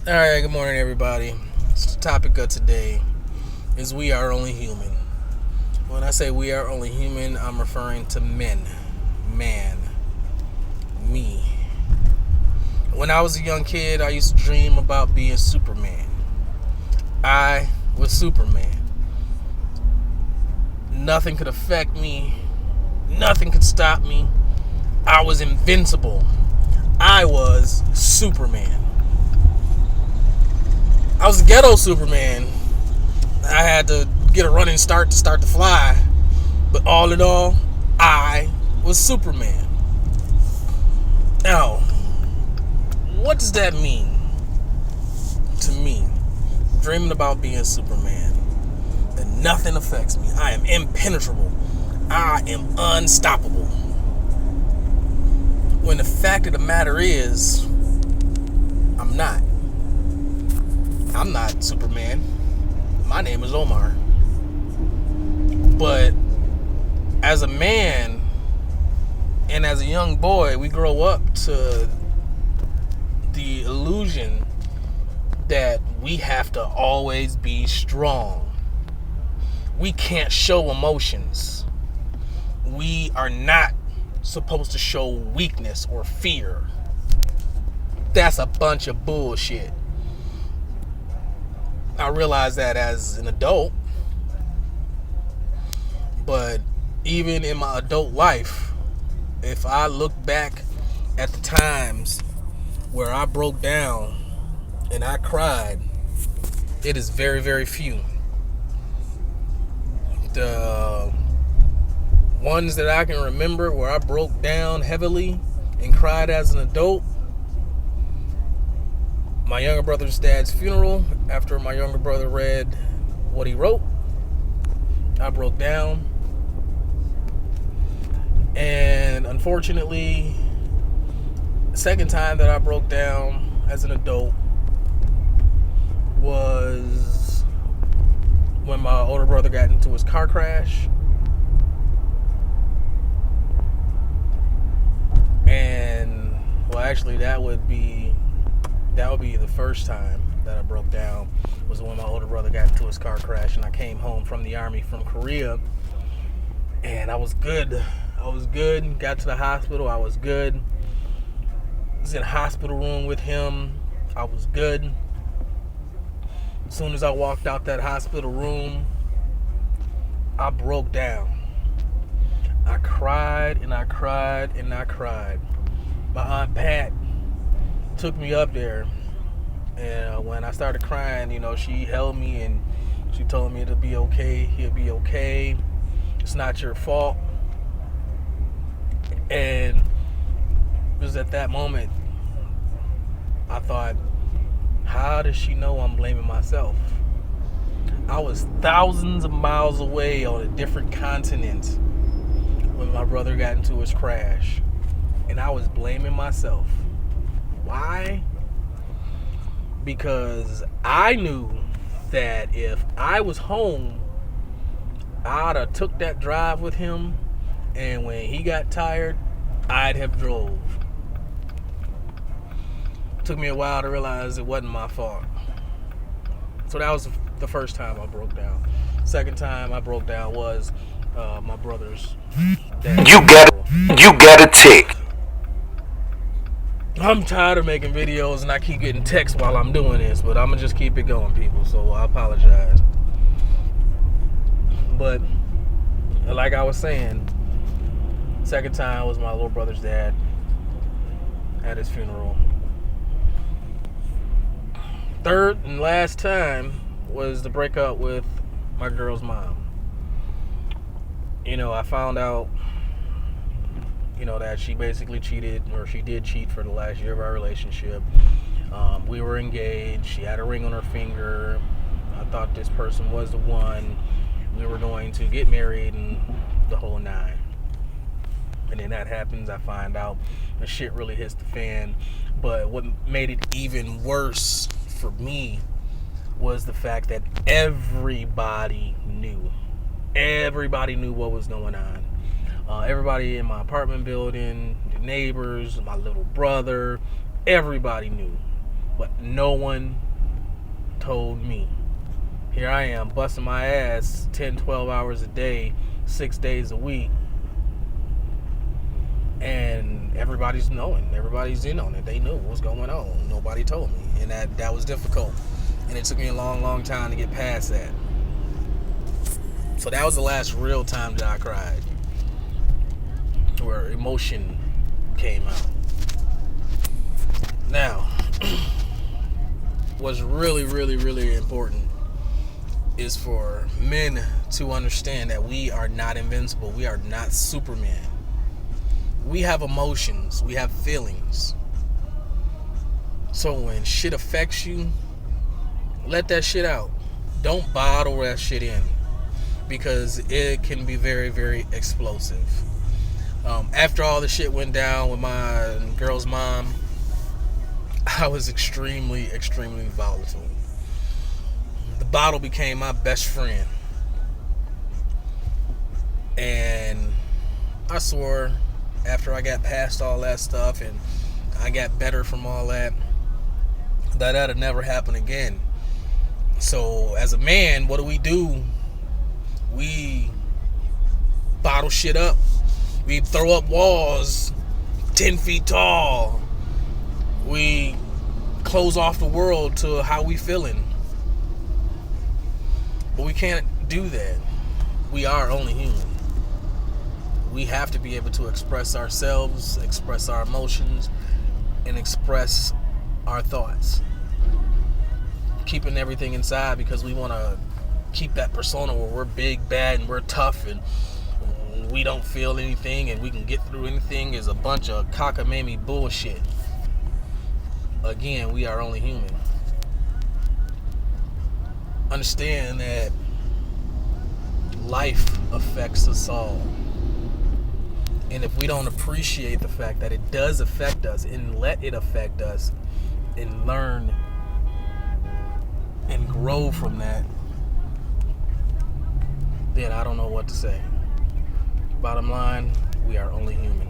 All right, good morning, everybody. The topic of today is we are only human. When I say we are only human, I'm referring to men, man, me. When I was a young kid, I used to dream about being Superman. I was Superman. Nothing could affect me, nothing could stop me. I was invincible. I was Superman. I was a ghetto Superman. I had to get a running start to fly. But all in all, I was Superman. Now, what does that mean to me? Dreaming about being Superman. That nothing affects me. I am impenetrable. I am unstoppable. When the fact of the matter is, I'm not. I'm not Superman. My name is Omar. But as a man and as a young boy, we grow up to the illusion that we have to always be strong. We can't show emotions. We are not supposed to show weakness or fear. That's a bunch of bullshit. I realize that as an adult, but even in my adult life, if I look back at the times where I broke down and I cried, it is very, very few. The ones that I can remember where I broke down heavily and cried as an adult, my younger brother's dad's funeral. After my younger brother read what he wrote, I broke down. And unfortunately, the second time that I broke down as an adult was when my older brother got into his car crash. And well, actually, that would be the first time that I broke down, was when my older brother got into his car crash, and I came home from the army from Korea, and I was good. Got to the hospital, I was good. I was in a hospital room with him, I was good. As soon as I walked out that hospital room, I broke down. I cried and I cried and I cried. My Aunt Pat took me up there, and when I started crying, she held me and she told me it'll be okay, he'll be okay, it's not your fault. And it was at that moment I thought, how does she know I'm blaming myself? I was thousands of miles away on a different continent when my brother got into his crash, and I was blaming myself. Why? Because I knew that if I was home, I'd have took that drive with him, and when he got tired, I'd have drove. It took me a while to realize it wasn't my fault. So that was the first time I broke down. Second time I broke down was my brother's dad. You got a tick. I'm tired of making videos and I keep getting texts while I'm doing this, but I'm gonna just keep it going, people, so I apologize. But like I was saying, second time was my little brother's dad at his funeral. Third and last time was the breakup with my girl's mom. I found out that she basically cheated, or she did cheat for the last year of our relationship. We were engaged. She had a ring on her finger. I thought this person was the one. We were going to get married and the whole nine. And then that happens. I find out the shit really hits the fan. But what made it even worse for me was the fact that everybody knew. Everybody knew what was going on. Everybody in my apartment building, the neighbors, my little brother, everybody knew. but no one told me. Here I am busting my ass 10, 12 hours a day, 6 days a week. And everybody's knowing. Everybody's in on it. They knew what was going on. Nobody told me. And that was difficult. And it took me a long, long time to get past that. So that was the last real time that I cried. Where emotion came out. Now, what's really, really, really important is for men to understand that we are not invincible. We are not Superman. We have emotions. We have feelings. So when shit affects you, let that shit out. Don't bottle that shit in, because it can be very, very explosive. After all the shit went down with my girl's mom, I was extremely, extremely volatile. The bottle became my best friend. And I swore, after I got past all that stuff and I got better from all that, that'd never happen again. So as a man, what do? We bottle shit up. We throw up walls 10 feet tall. We close off the world to how we feeling. But we can't do that. We are only human. We have to be able to express ourselves, express our emotions, and express our thoughts. Keeping everything inside because we want to keep that persona where we're big, bad, and we're tough, and we don't feel anything, and we can get through anything is a bunch of cockamamie bullshit. Again, we are only human. Understand that life affects us all. And if we don't appreciate the fact that it does affect us and let it affect us and learn and grow from that, then I don't know what to say. Bottom line, we are only human.